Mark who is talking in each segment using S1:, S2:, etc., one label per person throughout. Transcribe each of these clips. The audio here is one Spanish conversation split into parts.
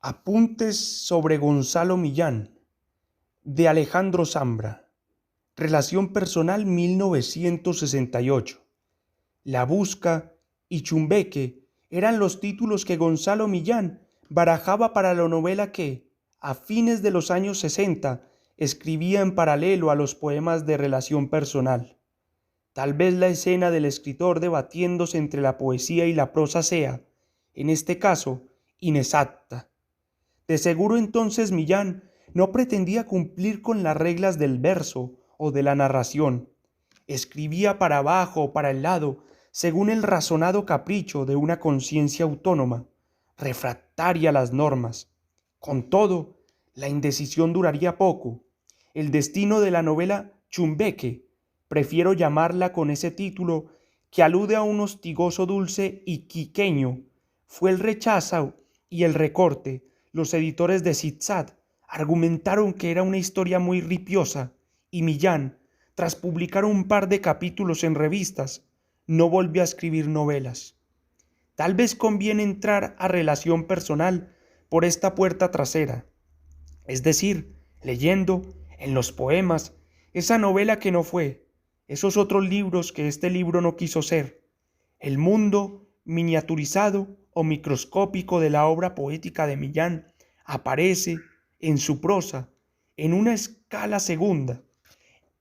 S1: Apuntes sobre Gonzalo Millán, de Alejandro Zambra. Relación personal 1968. La Busca y Chumbeque eran los títulos que Gonzalo Millán barajaba para la novela que, a fines de los años 60, escribía en paralelo a los poemas de relación personal. Tal vez la escena del escritor debatiéndose entre la poesía y la prosa sea, en este caso, inexacta. De seguro entonces Millán no pretendía cumplir con las reglas del verso o de la narración. Escribía para abajo o para el lado, según el razonado capricho de una conciencia autónoma, refractaria a las normas. Con todo, la indecisión duraría poco. El destino de la novela Chumbeque, prefiero llamarla con ese título que alude a un hostigoso dulce iquiqueño, fue el rechazo y el recorte. Los editores de Zig-Zag argumentaron que era una historia muy ripiosa y Millán, tras publicar un par de capítulos en revistas, no volvió a escribir novelas. Tal vez conviene entrar a relación personal por esta puerta trasera, es decir, leyendo en los poemas esa novela que no fue, esos otros libros que este libro no quiso ser, el mundo miniaturizado o microscópico de la obra poética de Millán aparece en su prosa en una escala segunda.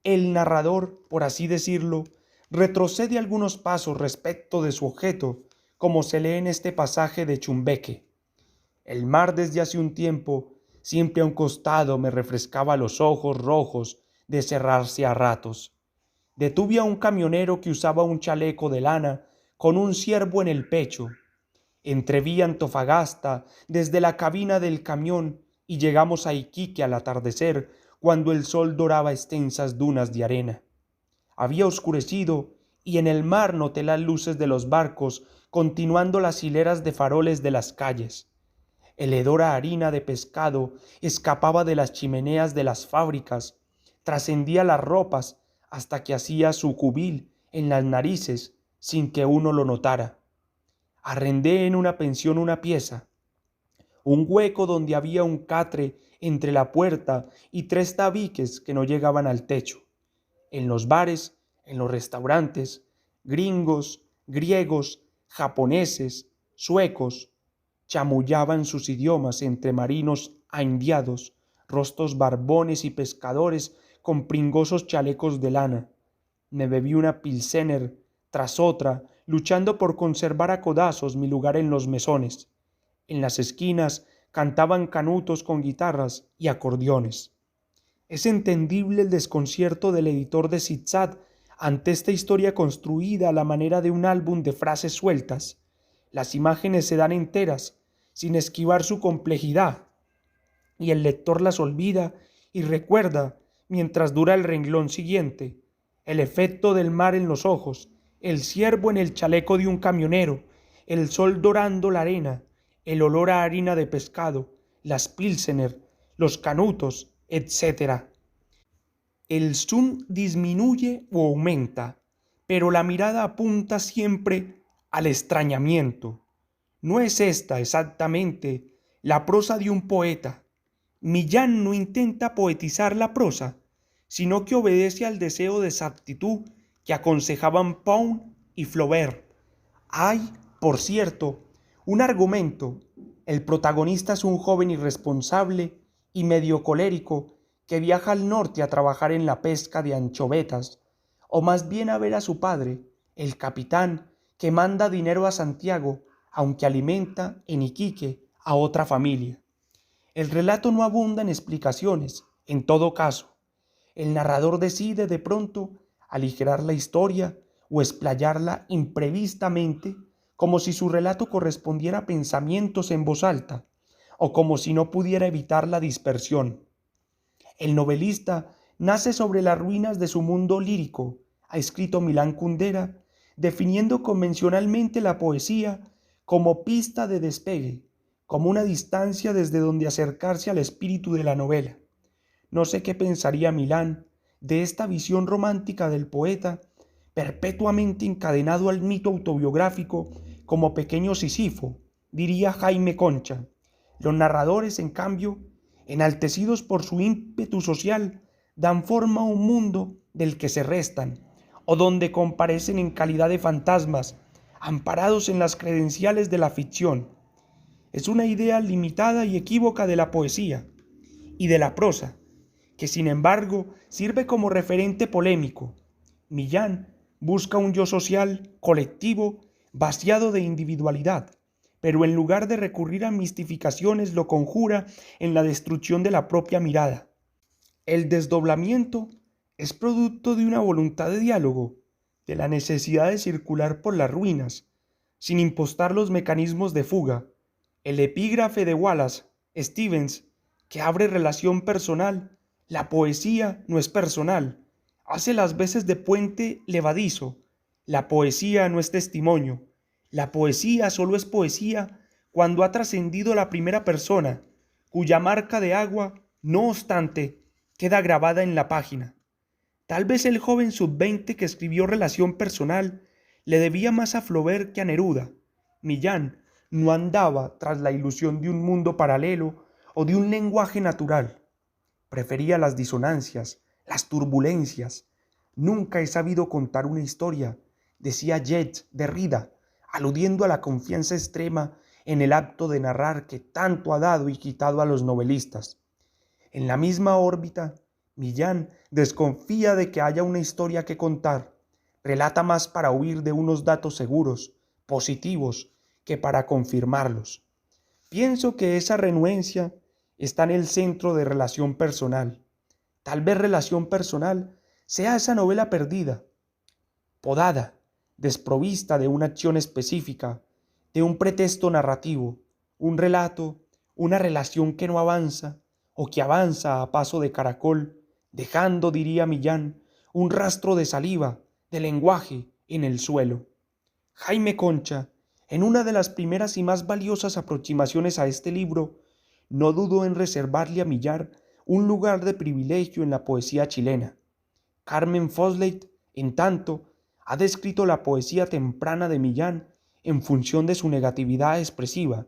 S1: El narrador, por así decirlo, retrocede algunos pasos respecto de su objeto, como se lee en este pasaje de Chumbeque. El mar desde hace un tiempo, siempre a un costado, me refrescaba los ojos rojos de cerrarse a ratos. Detuve a un camionero que usaba un chaleco de lana con un ciervo en el pecho. Entreví Antofagasta desde la cabina del camión y llegamos a Iquique al atardecer, cuando el sol doraba extensas dunas de arena. Había oscurecido y en el mar noté las luces de los barcos continuando las hileras de faroles de las calles. El hedor a harina de pescado escapaba de las chimeneas de las fábricas, trascendía las ropas hasta que hacía su cubil en las narices sin que uno lo notara. Arrendé en una pensión una pieza, un hueco donde había un catre entre la puerta y 3 tabiques que no llegaban al techo. En los bares, en los restaurantes, gringos, griegos, japoneses, suecos, chamullaban sus idiomas entre marinos aindiados, rostros barbones y pescadores con pringosos chalecos de lana. Me bebí una pilsener tras otra, luchando por conservar a codazos mi lugar en los mesones. En las esquinas cantaban canutos con guitarras y acordeones. Es entendible el desconcierto del editor de Zig-Zag ante esta historia construida a la manera de un álbum de frases sueltas. Las imágenes se dan enteras, sin esquivar su complejidad, y el lector las olvida y recuerda, mientras dura el renglón siguiente, el efecto del mar en los ojos, el ciervo en el chaleco de un camionero, el sol dorando la arena, el olor a harina de pescado, las pilsener, los canutos, etc. El zoom disminuye o aumenta, pero la mirada apunta siempre al extrañamiento. No es esta exactamente la prosa de un poeta. Millán no intenta poetizar la prosa, sino que obedece al deseo de exactitud que aconsejaban Pound y Flaubert. Hay, por cierto, un argumento. El protagonista es un joven irresponsable y medio colérico que viaja al norte a trabajar en la pesca de anchovetas, o más bien a ver a su padre, el capitán, que manda dinero a Santiago, aunque alimenta en Iquique a otra familia. El relato no abunda en explicaciones, en todo caso. El narrador decide de pronto aligerar la historia o explayarla imprevistamente, como si su relato correspondiera a pensamientos en voz alta, o como si no pudiera evitar la dispersión. El novelista nace sobre las ruinas de su mundo lírico, ha escrito Milán Kundera, definiendo convencionalmente la poesía como pista de despegue, como una distancia desde donde acercarse al espíritu de la novela. No sé qué pensaría Milán de esta visión romántica del poeta, perpetuamente encadenado al mito autobiográfico como pequeño Sísifo, diría Jaime Concha. Los narradores, en cambio, enaltecidos por su ímpetu social, dan forma a un mundo del que se restan, o donde comparecen en calidad de fantasmas, amparados en las credenciales de la ficción. Es una idea limitada y equívoca de la poesía y de la prosa, que sin embargo sirve como referente polémico. Millán busca un yo social, colectivo, vaciado de individualidad, pero en lugar de recurrir a mistificaciones lo conjura en la destrucción de la propia mirada. El desdoblamiento es producto de una voluntad de diálogo, de la necesidad de circular por las ruinas, sin impostar los mecanismos de fuga. El epígrafe de Wallace Stevens, que abre relación personal, la poesía no es personal, hace las veces de puente levadizo, la poesía no es testimonio, la poesía solo es poesía cuando ha trascendido la primera persona, cuya marca de agua, no obstante, queda grabada en la página. Tal vez el joven sub-20 que escribió Relación Personal le debía más a Flaubert que a Neruda. Millán no andaba tras la ilusión de un mundo paralelo o de un lenguaje natural. Prefería las disonancias, las turbulencias. Nunca he sabido contar una historia, decía Jacques Derrida, aludiendo a la confianza extrema en el acto de narrar que tanto ha dado y quitado a los novelistas. En la misma órbita, Millán desconfía de que haya una historia que contar. Relata más para huir de unos datos seguros, positivos, que para confirmarlos. Pienso que esa renuencia está en el centro de Relación Personal. Tal vez Relación Personal sea esa novela perdida, podada, desprovista de una acción específica, de un pretexto narrativo, un relato, una relación que no avanza o que avanza a paso de caracol, dejando, diría Millán, un rastro de saliva, de lenguaje en el suelo. Jaime Concha, en una de las primeras y más valiosas aproximaciones a este libro, no dudó en reservarle a Millán un lugar de privilegio en la poesía chilena. Carmen Fosleit, en tanto, ha descrito la poesía temprana de Millán en función de su negatividad expresiva.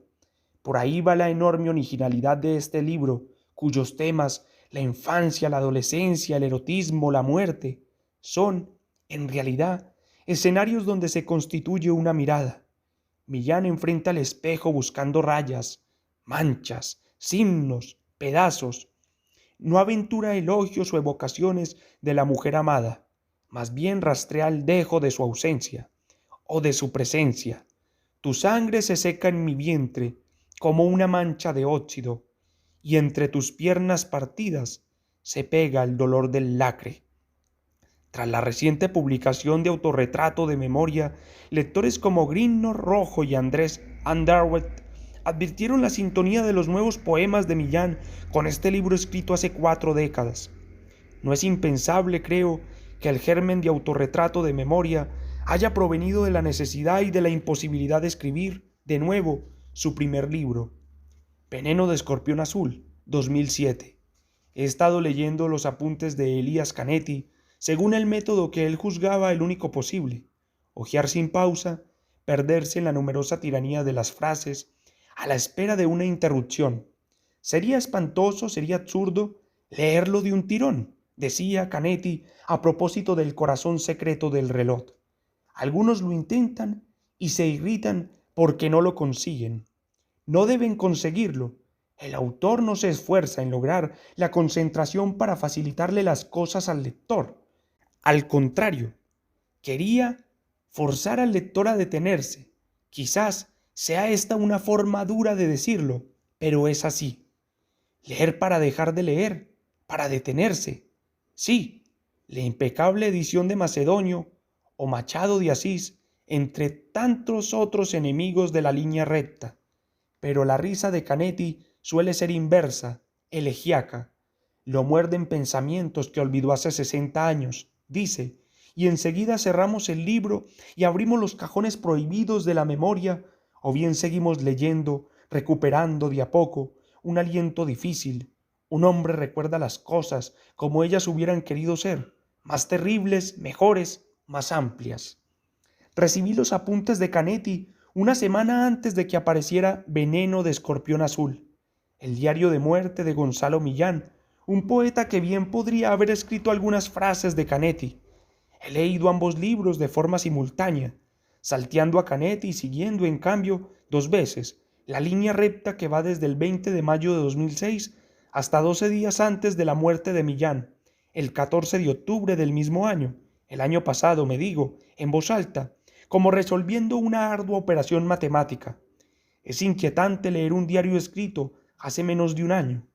S1: Por ahí va la enorme originalidad de este libro, cuyos temas, la infancia, la adolescencia, el erotismo, la muerte, son, en realidad, escenarios donde se constituye una mirada. Millán enfrenta al espejo buscando rayas, manchas, signos, pedazos. No aventura elogios o evocaciones de la mujer amada, más bien rastrea el dejo de su ausencia o de su presencia. Tu sangre se seca en mi vientre como una mancha de óxido, y entre tus piernas partidas se pega el dolor del lacre. Tras la reciente publicación de Autorretrato de Memoria, lectores como Grino Rojo y Andrés Underwood advirtieron la sintonía de los nuevos poemas de Millán con este libro escrito hace 4 décadas. No es impensable, creo, que el germen de Autorretrato de Memoria haya provenido de la necesidad y de la imposibilidad de escribir, de nuevo, su primer libro. Veneno de Escorpión Azul, 2007. He estado leyendo los apuntes de Elías Canetti, según el método que él juzgaba el único posible: hojear sin pausa, perderse en la numerosa tiranía de las frases, a la espera de una interrupción. Sería espantoso, sería absurdo leerlo de un tirón, decía Canetti a propósito del corazón secreto del reloj. Algunos lo intentan y se irritan porque no lo consiguen. No deben conseguirlo. El autor no se esfuerza en lograr la concentración para facilitarle las cosas al lector. Al contrario, quería forzar al lector a detenerse. Quizás sea esta una forma dura de decirlo, pero es así. Leer para dejar de leer, para detenerse. Sí, la impecable edición de Macedonio o Machado de Asís, entre tantos otros enemigos de la línea recta. Pero la risa de Canetti suele ser inversa, elegíaca. Lo muerden pensamientos que olvidó hace 60 años, dice, y enseguida cerramos el libro y abrimos los cajones prohibidos de la memoria, o bien seguimos leyendo, recuperando de a poco un aliento difícil. Un hombre recuerda las cosas como ellas hubieran querido ser, más terribles, mejores, más amplias. Recibí los apuntes de Canetti una semana antes de que apareciera Veneno de Escorpión Azul. el diario de muerte de Gonzalo Millán, un poeta que bien podría haber escrito algunas frases de Canetti. He leído ambos libros de forma simultánea, salteando a Canetti y siguiendo, en cambio, 2 veces, la línea recta que va desde el 20 de mayo de 2006 hasta 12 días antes de la muerte de Millán, el 14 de octubre del mismo año, el año pasado, me digo, en voz alta, como resolviendo una ardua operación matemática. Es inquietante leer un diario escrito hace menos de un año.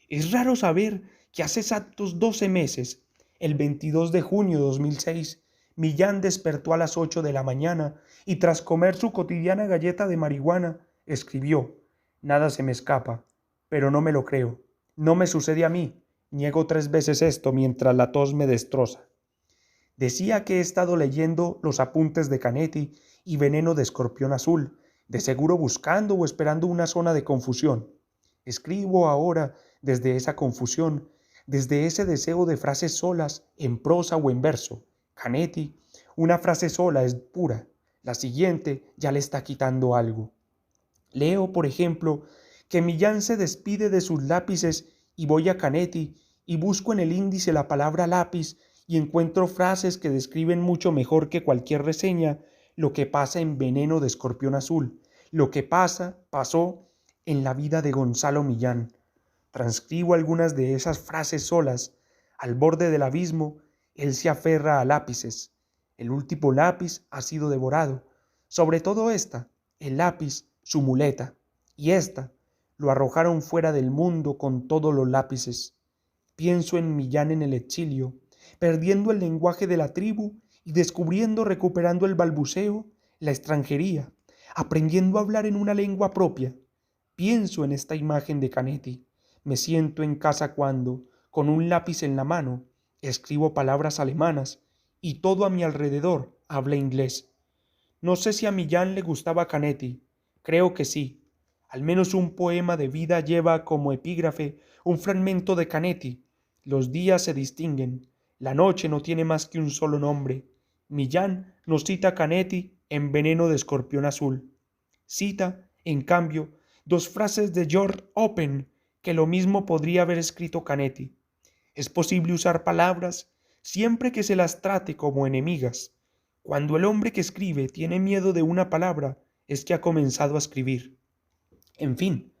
S1: Es raro saber que hace exactos 12 meses, el 22 de junio de 2006, Millán despertó a las 8 de la mañana y tras comer su cotidiana galleta de marihuana, escribió: «Nada se me escapa, pero no me lo creo. No me sucede a mí. Niego 3 veces esto mientras la tos me destroza». Decía que he estado leyendo los apuntes de Canetti y Veneno de Escorpión Azul, de seguro buscando o esperando una zona de confusión. Escribo ahora desde esa confusión, desde ese deseo de frases solas, en prosa o en verso. Canetti, una frase sola es pura, la siguiente ya le está quitando algo. Leo, por ejemplo, que Millán se despide de sus lápices y voy a Canetti y busco en el índice la palabra lápiz y encuentro frases que describen mucho mejor que cualquier reseña lo que pasa en Veneno de Escorpión Azul, lo que pasó en la vida de Gonzalo Millán. Transcribo algunas de esas frases solas. Al borde del abismo, él se aferra a lápices. El último lápiz ha sido devorado. Sobre todo esta, el lápiz, su muleta. Y esta, lo arrojaron fuera del mundo con todos los lápices. Pienso en Millán en el exilio, perdiendo el lenguaje de la tribu y descubriendo, recuperando el balbuceo, la extranjería, aprendiendo a hablar en una lengua propia. Pienso en esta imagen de Canetti. Me siento en casa cuando, con un lápiz en la mano, escribo palabras alemanas y todo a mi alrededor habla inglés. No sé si a Millán le gustaba Canetti. Creo que sí. Al menos un poema de vida lleva como epígrafe un fragmento de Canetti. Los días se distinguen. La noche no tiene más que un solo nombre. Millán nos cita a Canetti en Veneno de Escorpión Azul. Cita, en cambio, 2 frases de George Oppen que lo mismo podría haber escrito Canetti. Es posible usar palabras siempre que se las trate como enemigas. Cuando el hombre que escribe tiene miedo de una palabra, es que ha comenzado a escribir. En fin,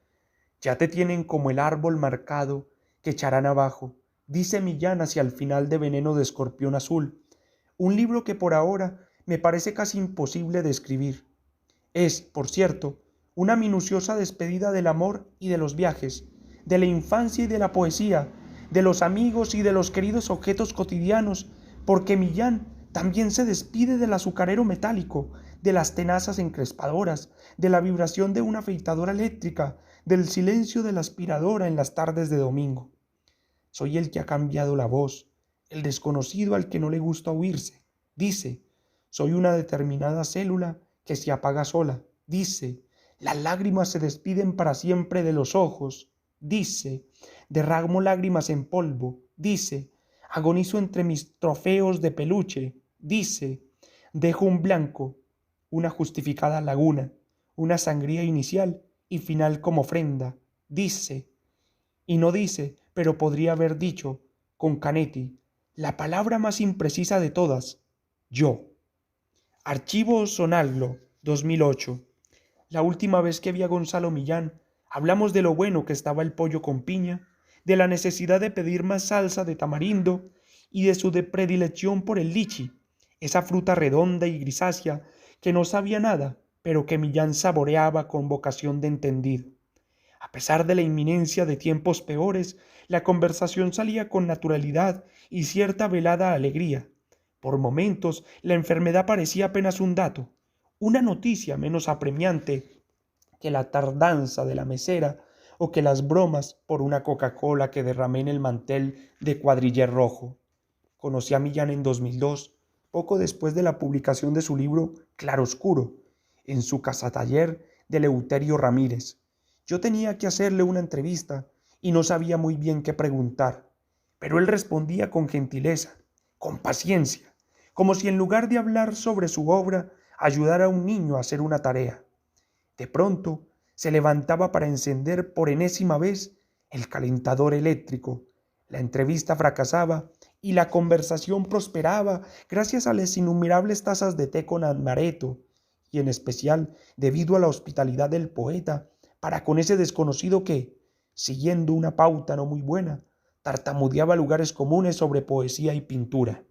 S1: ya te tienen como el árbol marcado que echarán abajo, dice Millán hacia el final de Veneno de Escorpión Azul, un libro que por ahora me parece casi imposible de escribir. Es, por cierto, una minuciosa despedida del amor y de los viajes, de la infancia y de la poesía, de los amigos y de los queridos objetos cotidianos, porque Millán también se despide del azucarero metálico, de las tenazas encrespadoras, de la vibración de una afeitadora eléctrica, del silencio de la aspiradora en las tardes de domingo. Soy el que ha cambiado la voz, el desconocido al que no le gusta oírse. Dice, soy una determinada célula que se apaga sola. Dice, las lágrimas se despiden para siempre de los ojos. Dice, derramo lágrimas en polvo. Dice, agonizo entre mis trofeos de peluche. Dice, dejo un blanco, una justificada laguna, una sangría inicial y final como ofrenda. Dice, y no dice, pero podría haber dicho, con Canetti, la palabra más imprecisa de todas, yo. Archivo Sonaglo, 2008. La última vez que vi a Gonzalo Millán, hablamos de lo bueno que estaba el pollo con piña, de la necesidad de pedir más salsa de tamarindo y de su predilección por el lichi, esa fruta redonda y grisácea que no sabía nada, pero que Millán saboreaba con vocación de entendido. A pesar de la inminencia de tiempos peores, la conversación salía con naturalidad y cierta velada alegría. Por momentos, la enfermedad parecía apenas un dato, una noticia menos apremiante que la tardanza de la mesera o que las bromas por una Coca-Cola que derramé en el mantel de cuadriller rojo. Conocí a Millán en 2002, poco después de la publicación de su libro Claroscuro, en su casa-taller de Eleuterio Ramírez. Yo tenía que hacerle una entrevista y no sabía muy bien qué preguntar, pero él respondía con gentileza, con paciencia, como si en lugar de hablar sobre su obra, ayudara a un niño a hacer una tarea. De pronto, se levantaba para encender por enésima vez el calentador eléctrico. La entrevista fracasaba y la conversación prosperaba gracias a las innumerables tazas de té con amaretto, y en especial debido a la hospitalidad del poeta para con ese desconocido que, siguiendo una pauta no muy buena, tartamudeaba lugares comunes sobre poesía y pintura.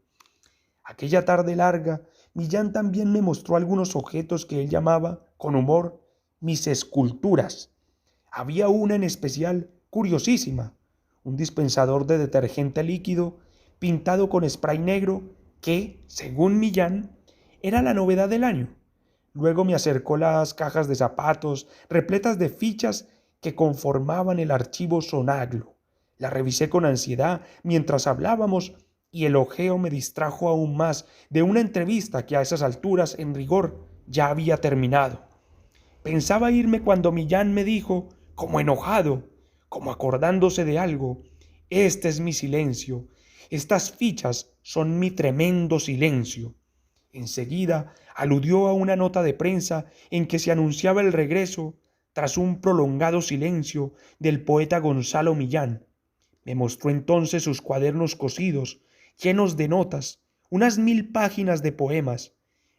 S1: Aquella tarde larga, Millán también me mostró algunos objetos que él llamaba, con humor, mis esculturas. Había una en especial curiosísima, un dispensador de detergente líquido pintado con spray negro que, según Millán, era la novedad del año. Luego me acercó las cajas de zapatos repletas de fichas que conformaban el archivo Sonaglo. La revisé con ansiedad mientras hablábamos y el ojeo me distrajo aún más de una entrevista que a esas alturas, en rigor, ya había terminado. Pensaba irme cuando Millán me dijo, como enojado, como acordándose de algo: este es mi silencio, estas fichas son mi tremendo silencio. Enseguida aludió a una nota de prensa en que se anunciaba el regreso, tras un prolongado silencio, del poeta Gonzalo Millán. Me mostró entonces sus cuadernos cosidos, llenos de notas, unas 1000 páginas de poemas.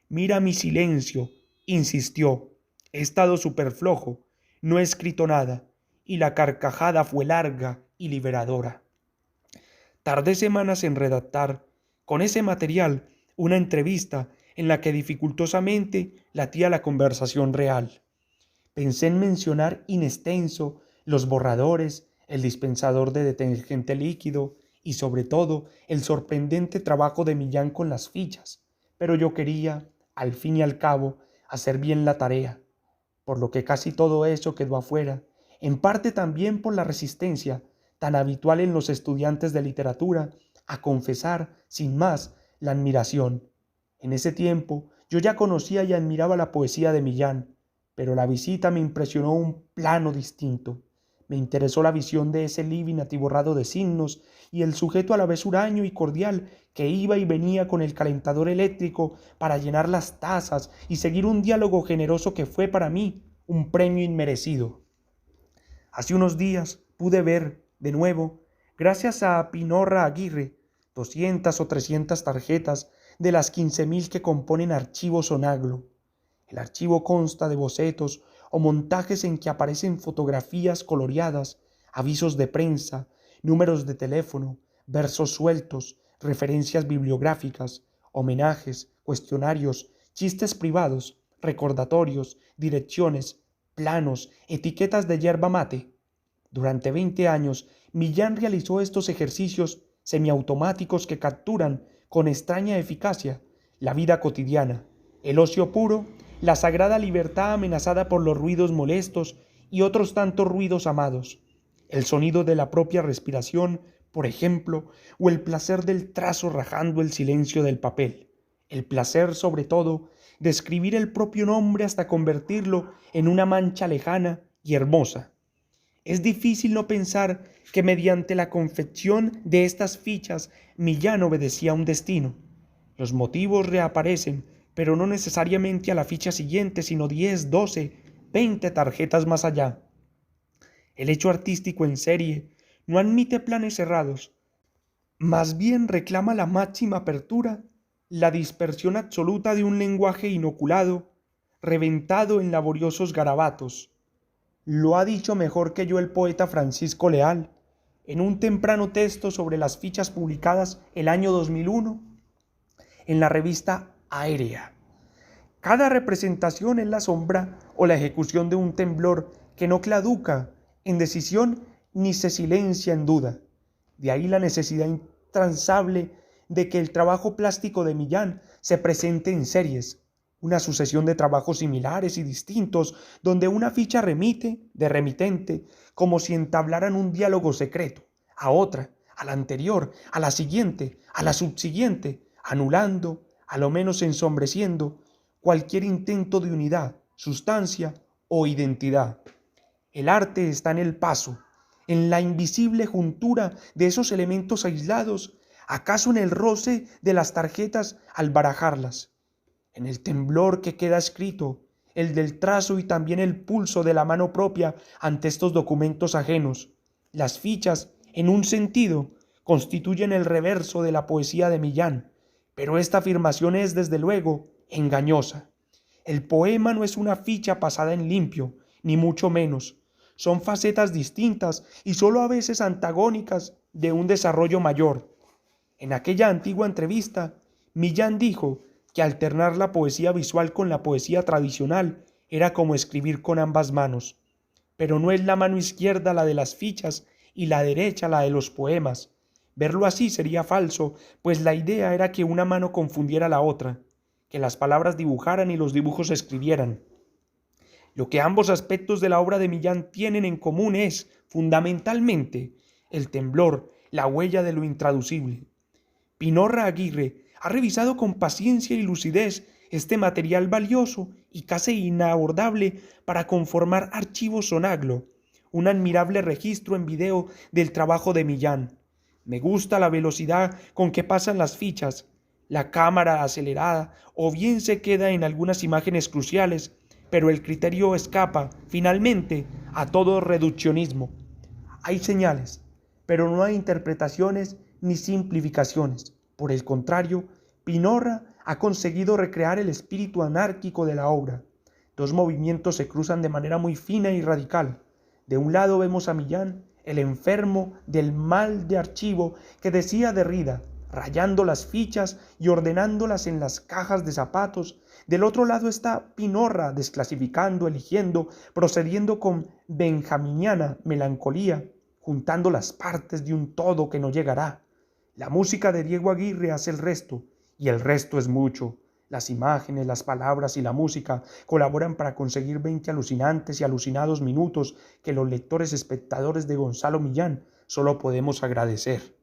S1: Mira mi silencio, insistió. He estado súper flojo, no he escrito nada, y la carcajada fue larga y liberadora. Tardé semanas en redactar, con ese material, una entrevista en la que dificultosamente latía la conversación real. Pensé en mencionar in extenso los borradores, el dispensador de detergente líquido y, sobre todo, el sorprendente trabajo de Millán con las fichas, pero yo quería, al fin y al cabo, hacer bien la tarea, por lo que casi todo eso quedó afuera, en parte también por la resistencia tan habitual en los estudiantes de literatura a confesar, sin más, la admiración. En ese tiempo yo ya conocía y admiraba la poesía de Millán, pero la visita me impresionó un plano distinto. Me interesó la visión de ese living atiborrado de signos y el sujeto a la vez huraño y cordial que iba y venía con el calentador eléctrico para llenar las tazas y seguir un diálogo generoso que fue para mí un premio inmerecido. Hace unos días pude ver, de nuevo, gracias a Pinorra Aguirre, 200 o 300 tarjetas de las 15.000 que componen Archivo Sonaglo. El archivo consta de bocetos o montajes en que aparecen fotografías coloreadas, avisos de prensa, números de teléfono, versos sueltos, referencias bibliográficas, homenajes, cuestionarios, chistes privados, recordatorios, direcciones, planos, etiquetas de yerba mate. Durante 20 años, Millán realizó estos ejercicios semiautomáticos que capturan, con extraña eficacia, la vida cotidiana, el ocio puro, la sagrada libertad amenazada por los ruidos molestos y otros tantos ruidos amados, el sonido de la propia respiración, por ejemplo, o el placer del trazo rajando el silencio del papel, el placer, sobre todo, de escribir el propio nombre hasta convertirlo en una mancha lejana y hermosa. Es difícil no pensar que mediante la confección de estas fichas Millán obedecía a un destino. Los motivos reaparecen, pero no necesariamente a la ficha siguiente, sino 10, 12, 20 tarjetas más allá. El hecho artístico en serie no admite planes cerrados, más bien reclama la máxima apertura, la dispersión absoluta de un lenguaje inoculado, reventado en laboriosos garabatos. Lo ha dicho mejor que yo el poeta Francisco Leal, en un temprano texto sobre las fichas publicadas el año 2001 en la revista Aérea. Cada representación es la sombra o la ejecución de un temblor que no claudica en decisión ni se silencia en duda. De ahí la necesidad intransable de que el trabajo plástico de Millán se presente en series, una sucesión de trabajos similares y distintos, donde una ficha remite, de remitente, como si entablaran un diálogo secreto, a otra, a la anterior, a la siguiente, a la subsiguiente, anulando, a lo menos ensombreciendo, cualquier intento de unidad, sustancia o identidad. El arte está en el paso, en la invisible juntura de esos elementos aislados, acaso en el roce de las tarjetas al barajarlas, en el temblor que queda escrito, el del trazo y también el pulso de la mano propia ante estos documentos ajenos. Las fichas, en un sentido, constituyen el reverso de la poesía de Millán, pero esta afirmación es, desde luego, engañosa. El poema no es una ficha pasada en limpio, ni mucho menos. Son facetas distintas y solo a veces antagónicas de un desarrollo mayor. En aquella antigua entrevista, Millán dijo que alternar la poesía visual con la poesía tradicional era como escribir con ambas manos. Pero no es la mano izquierda la de las fichas y la derecha la de los poemas. Verlo así sería falso, pues la idea era que una mano confundiera la otra, que las palabras dibujaran y los dibujos escribieran. Lo que ambos aspectos de la obra de Millán tienen en común es, fundamentalmente, el temblor, la huella de lo intraducible. Pinorra Aguirre ha revisado con paciencia y lucidez este material valioso y casi inabordable para conformar Archivo Sonaglo, un admirable registro en video del trabajo de Millán. Me gusta la velocidad con que pasan las fichas, la cámara acelerada o bien se queda en algunas imágenes cruciales, pero el criterio escapa, finalmente, a todo reduccionismo. Hay señales, pero no hay interpretaciones ni simplificaciones. Por el contrario, Pinorra ha conseguido recrear el espíritu anárquico de la obra. Dos movimientos se cruzan de manera muy fina y radical. De un lado vemos a Millán, el enfermo del mal de archivo que decía Derrida, rayando las fichas y ordenándolas en las cajas de zapatos. Del otro lado está Pinorra, desclasificando, eligiendo, procediendo con benjaminiana melancolía, juntando las partes de un todo que no llegará. La música de Diego Aguirre hace el resto, y el resto es mucho. Las imágenes, las palabras y la música colaboran para conseguir 20 alucinantes y alucinados minutos que los lectores espectadores de Gonzalo Millán solo podemos agradecer.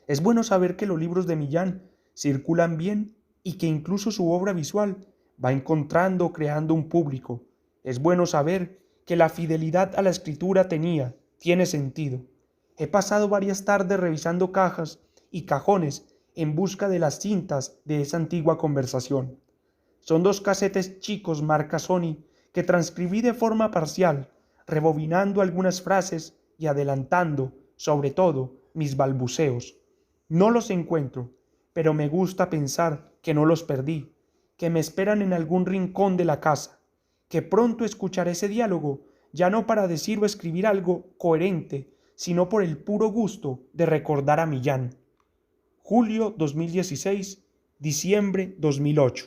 S1: Es bueno saber que los libros de Millán circulan bien y que incluso su obra visual va encontrando o creando un público. Es bueno saber que la fidelidad a la escritura tiene sentido. He pasado varias tardes revisando cajas y cajones en busca de las cintas de esa antigua conversación. Son 2 casetes chicos marca Sony que transcribí de forma parcial, rebobinando algunas frases y adelantando, sobre todo, mis balbuceos. No los encuentro, pero me gusta pensar que no los perdí, que me esperan en algún rincón de la casa, que pronto escucharé ese diálogo, ya no para decir o escribir algo coherente, sino por el puro gusto de recordar a Millán. Julio 2016, diciembre 2008.